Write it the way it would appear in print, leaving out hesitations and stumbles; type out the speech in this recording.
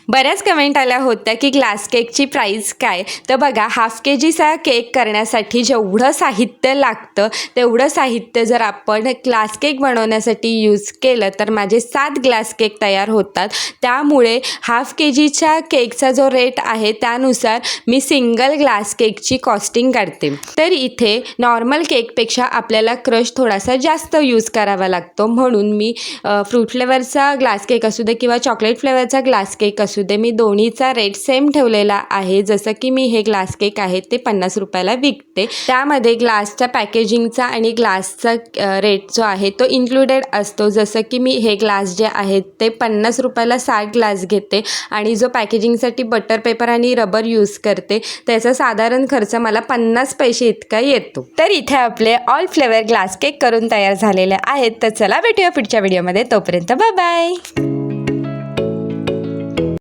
बऱ्याच कमेंट आल्या होत्या की ग्लास केकची प्राईस काय. तर बघा, हाफ KGचा केक करण्यासाठी जेवढं साहित्य लागतं तेवढं साहित्य जर आपण ग्लास केक बनवण्यासाठी यूज केलं तर माझे 7 ग्लास केक तयार होतात. त्यामुळे हाफ KGच्या केकचा जो रेट आहे त्यानुसार मी सिंगल ग्लास केकची कॉस्टिंग काढते. तर इथे नॉर्मल केकपेक्षा आपल्याला क्रश थोडासा जास्त यूज करावा लागतो, म्हणून मी फ्रूट फ्लेवरचा ग्लास केक असू दे किंवा चॉकलेट फ्लेवरचा ग्लास केक असू दे, मी दोन्हीचा रेट सेम ठेवलेला आहे. जसं की मी हे ग्लास केक आहे ते 50 रुपयाला विकते. त्यामध्ये ग्लासच्या पॅकेजिंगचा आणि ग्लासचा रेट जो आहे तो इन्क्लुडेड असतो. जसं की मी हे ग्लास जे आहेत ते 50 रुपयाला 60 ग्लास घेते आणि जो पॅकेजिंगसाठी बटर पेपर आणि रबर यूज करते त्याचा साधारण खर्च मला 50 पैसे इतका येतो. तर इथे आपले ऑल फ्लेवर ग्लास केक करून तयार झालेले आहेत. तर चला भेटूया पुढच्या व्हिडिओमध्ये. तोपर्यंत बाय बाय.